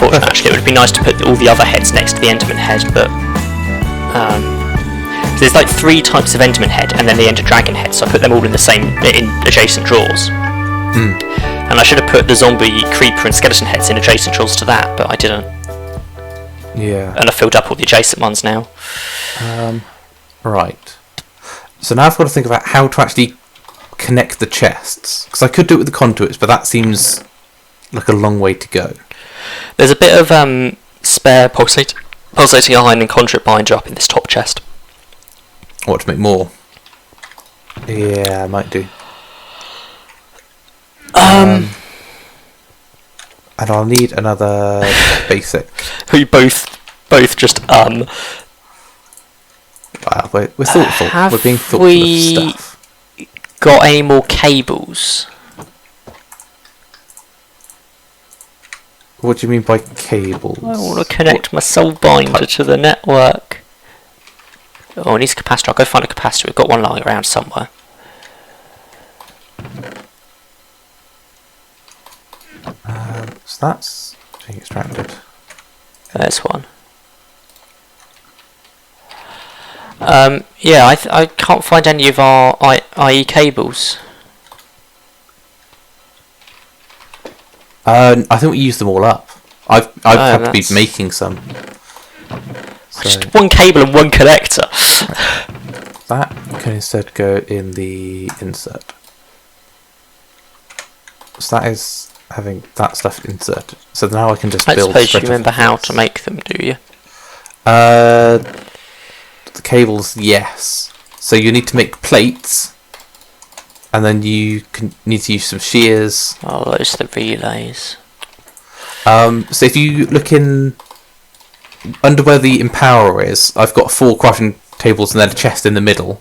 unfortunate actually. It would be nice to put all the other heads next to the Enderman head, but so there's like 3 types of Enderman head and then the Ender Dragon head, so I put them all in adjacent drawers. And I should have put the zombie, creeper and skeleton heads in adjacent drawers to that, but I didn't. Yeah. And I filled up all the adjacent ones now. Right. So now I've got to think about how to actually connect the chests, because I could do it with the conduits, but that seems like a long way to go. There's a bit of spare pulsating iron and conduit binder up in this top chest. What, to make more? Yeah, I might do. And I'll need another basic. We both just Wow, we're thoughtful. We're being thoughtful of stuff. Got any more cables? What do you mean by cables? I want to connect my soul binder to the network. Oh, it needs a capacitor. I'll go find a capacitor. We've got one lying around somewhere. So that's being extracted. There's one. Yeah, I can't find any of our IE cables. I think we used them all up. I've had to be making some. So just one cable and one connector. That can instead go in the insert. So that is having that stuff inserted. So now I can just build. I suppose you remember how to make them, do you? The cables, yes. So you need to make plates, and then you need to use some shears. Oh, those are the relays. So if you look in under where the empower is, I've got 4 crafting tables and then a chest in the middle.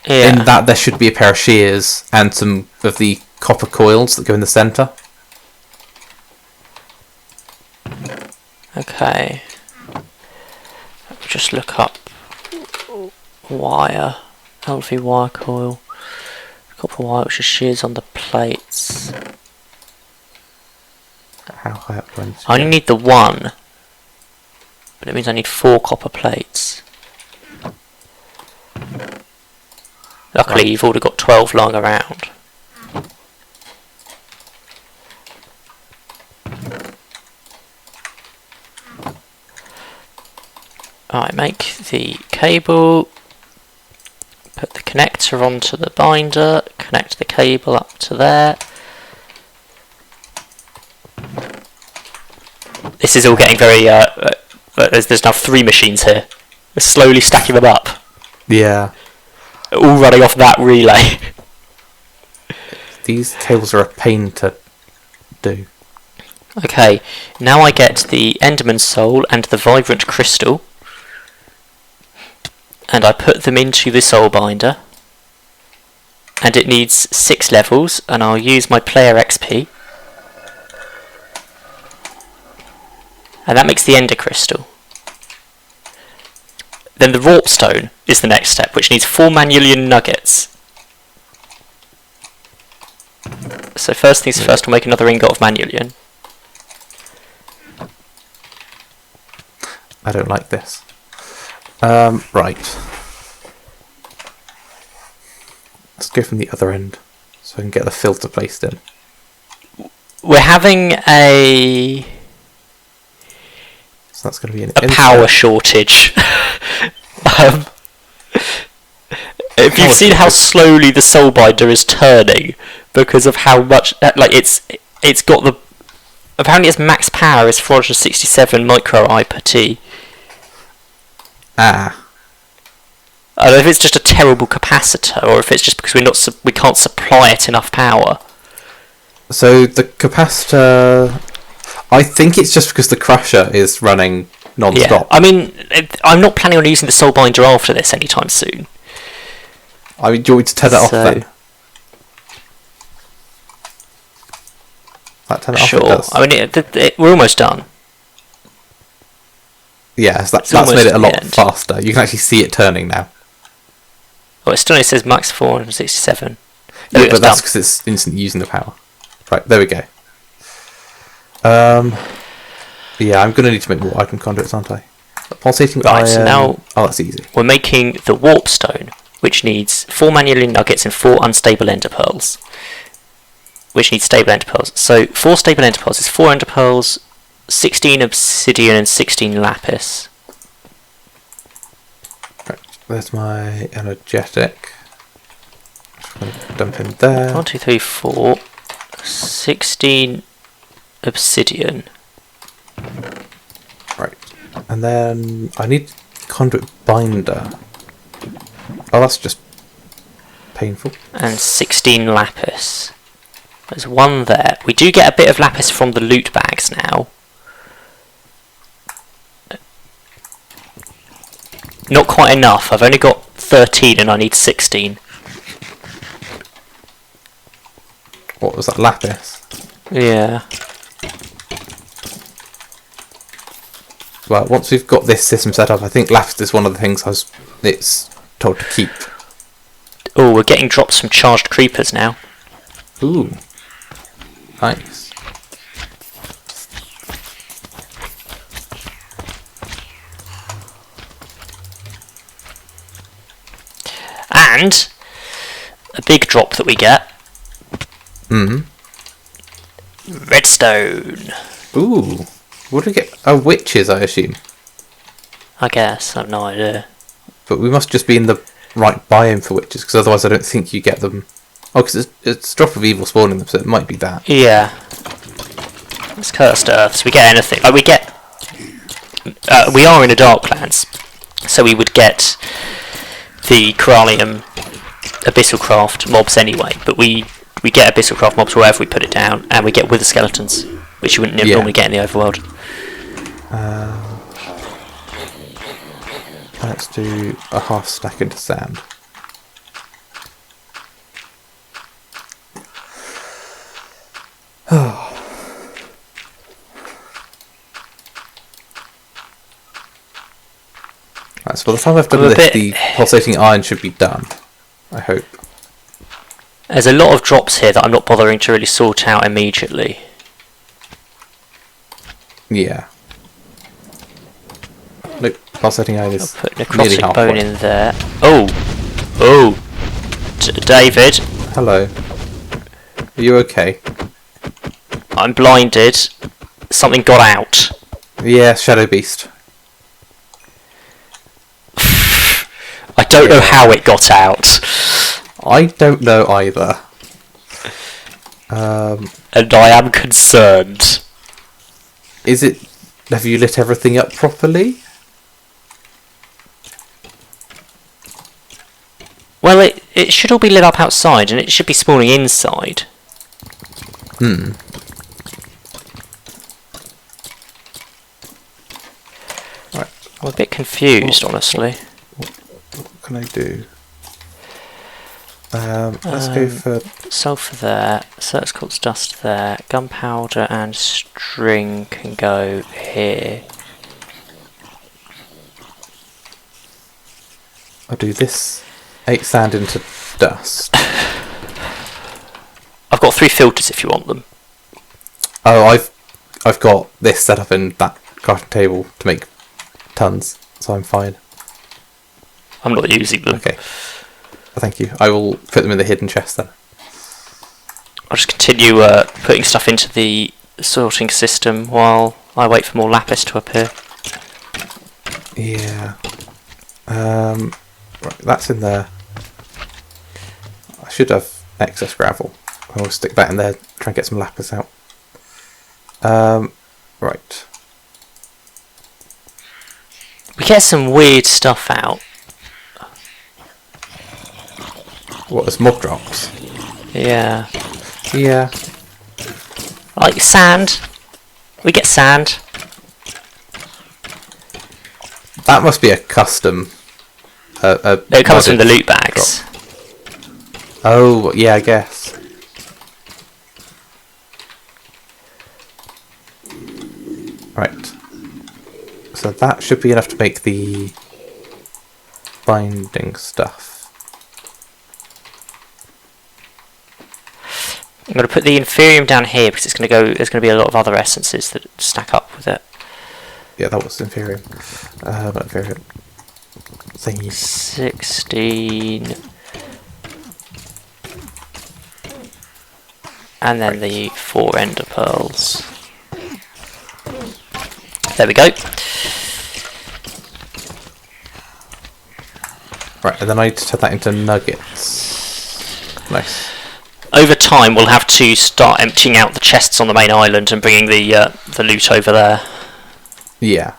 Yeah. In that there should be a pair of shears and some of the copper coils that go in the centre. Okay. Just look up wire, LV wire coil, copper wire, which is shears on the plates. How high up do I need to I only need the 1, but it means I need 4 copper plates. Luckily, you've already got 12 lying around. Alright, make the cable, put the connector onto the binder, connect the cable up to there. This is all getting very, there's now 3 machines here. We're slowly stacking them up. Yeah. All running off that relay. These cables are a pain to do. Okay, now I get the Enderman Soul and the Vibrant Crystal. And I put them into the Soul Binder. And it needs 6 levels, and I'll use my player XP. And that makes the Ender Crystal. Then the Warp Stone is the next step, which needs 4 Manulian Nuggets. So first things first, we'll make another ingot of Manulian. I don't like this. Right. Let's go from the other end, so I can get the filter placed in. We're having a So that's going to be an power shortage. If you've seen how slowly the Soul Binder is turning, because of how much, like it's got the, apparently its max power is 467 micro-I per T. Ah. I don't know if it's just a terrible capacitor, or if it's just because we can't supply it enough power. So the capacitor, I think it's just because the crusher is running non-stop. Yeah, I mean, I'm not planning on using the Soul Binder after this anytime soon. I mean, do you want me to turn it off then? That turn it Sure. off? I mean, we're almost done. Yeah, so that's made it a lot faster. You can actually see it turning now. Oh, it still only says max 467. Yeah, but that's because it's instantly using the power. Right, there we go. Yeah, I'm going to need to make more item conduits, aren't I? Pulsating Right, iron. so now Oh, that's easy. we're making the warp stone, which needs 4 manual nuggets and 4 unstable ender pearls, which needs stable ender pearls. So 4 stable ender pearls is 4 ender pearls, 16 obsidian and 16 lapis. Right, there's my energetic. Just going to dump in there. 1, 2, 3, 4, 16 obsidian. Right, and then I need conduit binder. Oh, that's just painful. And 16 lapis. There's 1 there. We do get a bit of lapis from the loot bags now. Not quite enough. I've only got 13 and I need 16. What was that, lapis? Yeah. Well, once we've got this system set up, I think lapis is one of the things it's told to keep. Oh, we're getting drops from charged creepers now. Ooh. Nice. And a big drop that we get. Redstone. Ooh. What do we get? Oh, witches, I assume. I guess. I've no idea. But we must just be in the right biome for witches, because otherwise I don't think you get them. Oh, because it's drop of evil spawning them, so it might be that. Yeah. It's cursed earth, so we get anything. Like, we get... we are in a Darklands, so we would get the Corallium Abyssal Craft mobs anyway, but we get Abyssal Craft mobs wherever we put it down, and we get Wither Skeletons, which you wouldn't normally get in the overworld. Let's do a half stack into sand. Right, so by the time I've done this, the pulsating iron should be done. I hope. There's a lot of drops here that I'm not bothering to really sort out immediately. Yeah. Nope, pulsating iron I'll is put nearly necrotic halfway. bone in there. Oh! David, Hello. Are you okay? I'm blinded. Something got out. Yeah, Shadow Beast. I don't know how it got out. I don't know either. And I am concerned. Is it... Have you lit everything up properly? Well, it should all be lit up outside, and it should be spawning inside. Hmm. Right. I'm a bit confused, honestly. What can I do? Let's go for... Sulphur there, circuit quartz dust there, gunpowder and string can go here. I'll do this 8 sand into dust. I've got 3 filters if you want them. Oh, I've got this set up in that crafting table to make tons, so I'm fine. I'm not using them. Okay. Thank you. I will put them in the hidden chest then. I'll just continue putting stuff into the sorting system while I wait for more lapis to appear. Yeah. Right, that's in there. I should have excess gravel. I'll stick that in there, try and get some lapis out. Right. We get some weird stuff out. What, as mob drops? Yeah. Yeah. Like sand. We get sand. That must be a custom. It comes from the loot bags. Drop. Oh, yeah, I guess. Right. So that should be enough to make the binding stuff. I'm going to put the inferium down here because it's going to go. There's going to be a lot of other essences that stack up with it. Yeah, that was inferior. Not inferior. Thingy. 16. And then the 4 ender pearls. There we go. Right, and then I need to turn that into nuggets. Nice. Over time, we'll have to start emptying out the chests on the main island and bringing the loot over there. Yeah.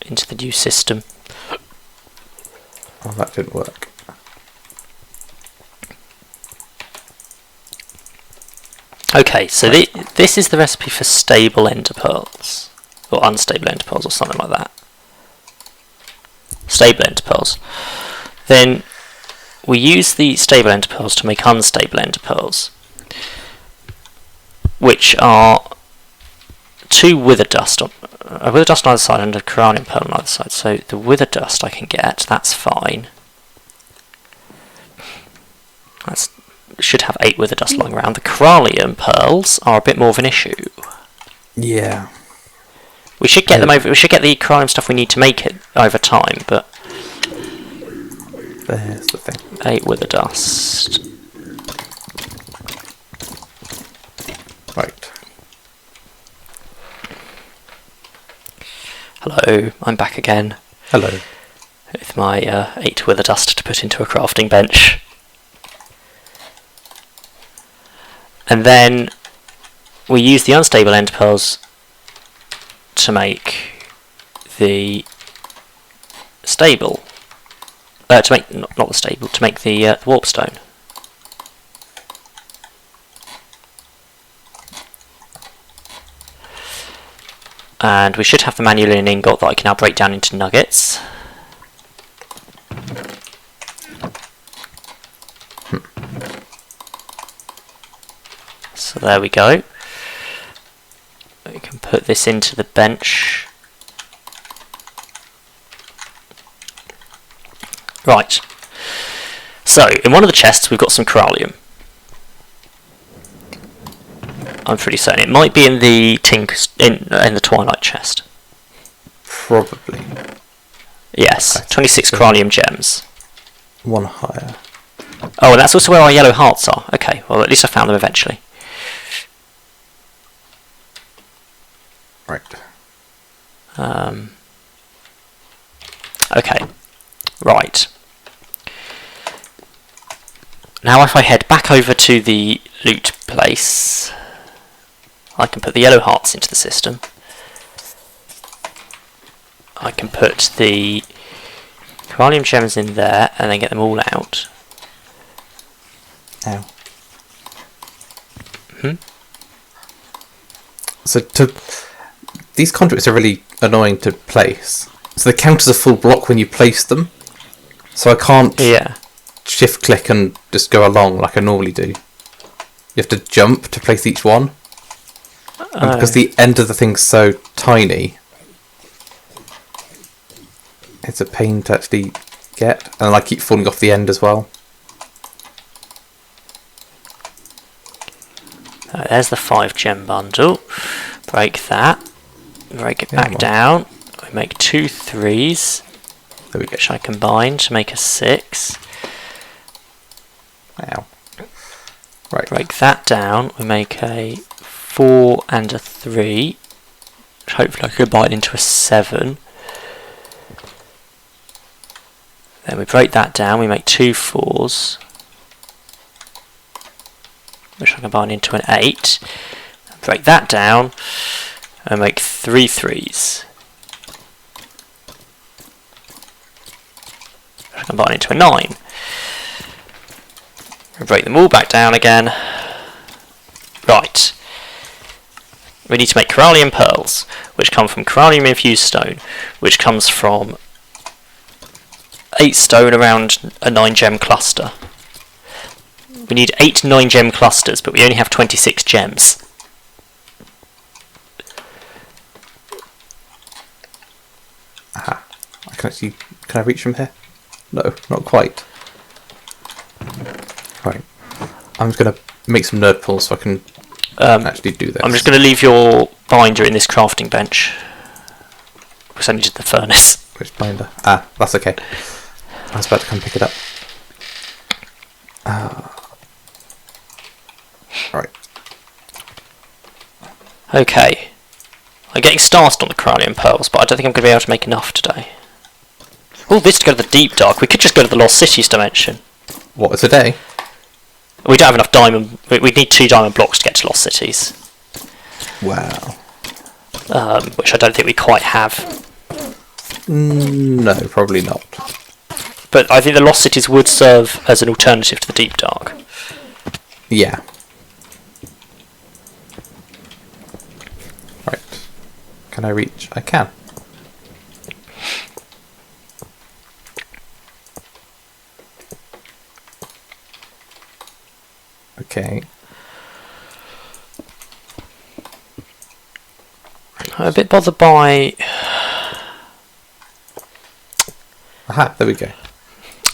Into the new system. Oh, that didn't work. Okay, so this is the recipe for stable ender pearls. Or unstable ender pearls, or something like that. Stable ender pearls. Then we use the stable ender pearls to make unstable ender pearls, which are 2 wither dust, a wither dust on either side and a corallium pearl on either side. So the wither dust I can get, that's fine. That's should have 8 wither dust lying around. The corallium pearls are a bit more of an issue. Yeah. We should get them over. We should get the corallium stuff we need to make it over time, but there's the thing. 8 wither dust. Right. Hello, I'm back again. Hello. With my 8 wither dust to put into a crafting bench. And then we use the unstable ender pearls to make the stable. To make not the stable, to make the warp stone. And we should have the manual ingot that I can now break down into nuggets. So there we go. We can put this into the bench. Right. So in one of the chests we've got some corallium. I'm pretty certain it might be in the in the twilight chest. Probably. Yes, 26 corallium gems. 1 higher. Oh, and that's also where our yellow hearts are. Okay, well at least I found them eventually. Right. Okay. Right. Now if I head back over to the loot place, I can put the yellow hearts into the system. I can put the corallium gems in there and then get them all out. Ow. Hmm? So these conduits are really annoying to place. So they count as a full block when you place them. So I can't shift click and just go along like I normally do. You have to jump to place each one. And because the end of the thing's so tiny, it's a pain to actually get. And I keep falling off the end as well. There's the 5 gem bundle. Break that. Break it back down. We make 2 3s. There we go. Which I combine to make a 6. Ow. Right. Break that down. We make a 4 and a 3. Which hopefully I can combine into a 7. Then we break that down. We make 2 4s. Which I combine into an 8. Break that down. And make 3 3s. Which I combine into a 9. We break them all back down again. Right. We need to make corallium pearls, which come from corallium infused stone, which comes from 8 stone around a 9 gem cluster. We need 8 9 gem clusters, but we only have 26 gems. Aha. I can actually... Can I reach from here? No, not quite. Right. I'm just going to make some nerd pulls so I can actually do this. I'm just going to leave your binder in this crafting bench. because I needed the furnace. Which binder? Ah, that's okay. I was about to come pick it up. Right. Okay. I'm getting started on the Corallian Pearls, but I don't think I'm going to be able to make enough today. Oh, this to go to the Deep Dark. We could just go to the Lost Cities dimension. What, it's a day? We don't have enough diamond... We need 2 diamond blocks to get to Lost Cities. Wow. Which I don't think we quite have. No, probably not. But I think the Lost Cities would serve as an alternative to the Deep Dark. Yeah. Right. Can I reach? I can. Okay. I'm a bit bothered by... Aha, there we go.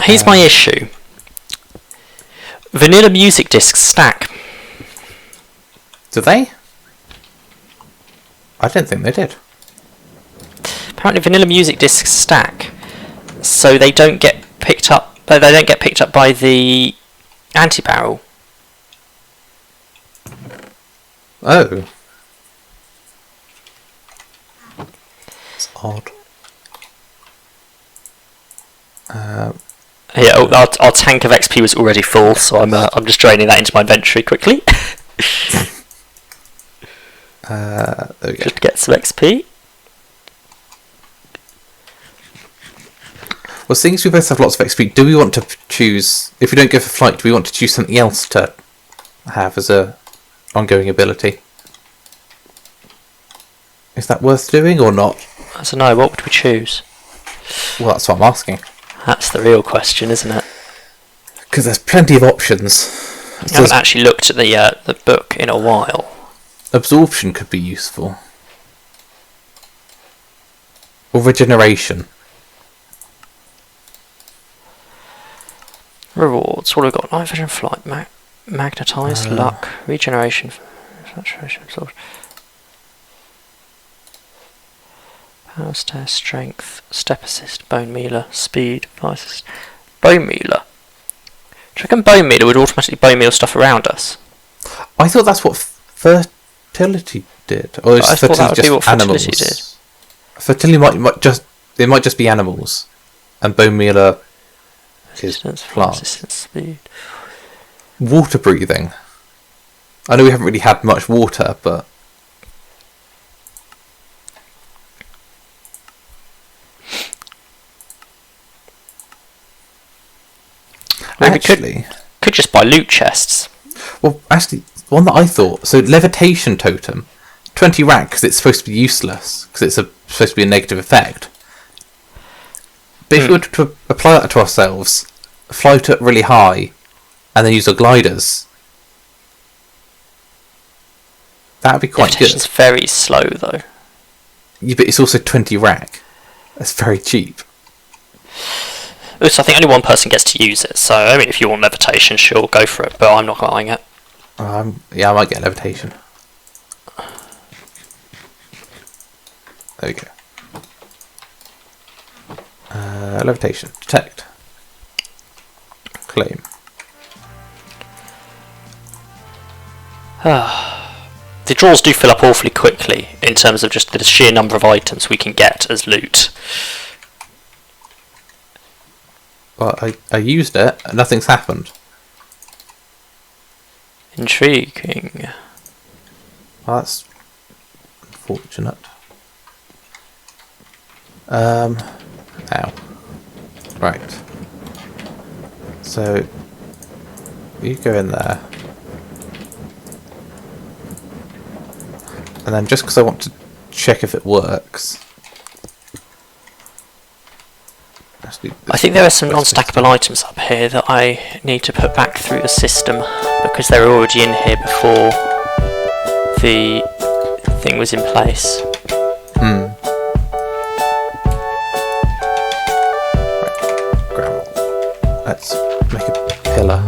Here's my issue. Vanilla music discs stack. Do they? I don't think they did. Apparently vanilla music discs stack, so they don't get picked up. They don't get picked up by the anti-barrel. Oh. It's odd. Yeah, our tank of XP was already full, so I'm just draining that into my inventory quickly. There we go. Just to get some XP. Well, seeing as we both have lots of XP, do we want to choose... If we don't go for flight, do we want to choose something else to have as a ongoing ability? Is that worth doing or not? I don't know, what would we choose? Well, that's what I'm asking. That's the real question, isn't it? Because there's plenty of options. I haven't actually looked at the book in a while. Absorption could be useful. Or regeneration. Rewards. What have we got? Night vision, flight, magnetized, luck, regeneration, saturation, absorption. Power stare, strength, step assist, bone mealer, speed, vice assist. Bone mealer. Do you reckon bone mealer would automatically bone meal stuff around us? I thought that's what fertility did. Or is I thought that would fertility be what just animals? fertility did. Fertility might just be animals, and bone mealer is plants. Speed. Water breathing. I know we haven't really had much water, but Maybe could just buy loot chests. Well, actually, one that I thought, so Levitation Totem, 20 rack because it's supposed to be useless, because it's supposed to be a negative effect. But if we were to apply that to ourselves, float it really high, and then use our gliders, that would be quite good. Levitation's very slow, though. Yeah, but it's also 20 rack. That's very cheap. So I think only one person gets to use it, so I mean if you want levitation, sure, go for it, but I'm not buying it. Yeah, I might get levitation. There we go. Levitation. Detect. Claim. The drawers do fill up awfully quickly in terms of just the sheer number of items we can get as loot. Well, I used it, and nothing's happened. Intriguing. Well, that's unfortunate. Ow. Right. So, you go in there. And then just because I want to check if it works... I think there are some non-stackable items up here that I need to put back through the system because they were already in here before the thing was in place. Right. Gravel. Let's make a pillar.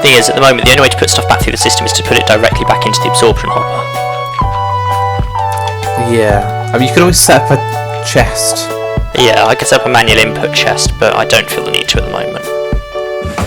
Thing is, at the moment, the only way to put stuff back through the system is to put it directly back into the absorption hopper. Yeah. I mean, you could always set up chest. Yeah, I could set up a manual input chest, but I don't feel the need to at the moment.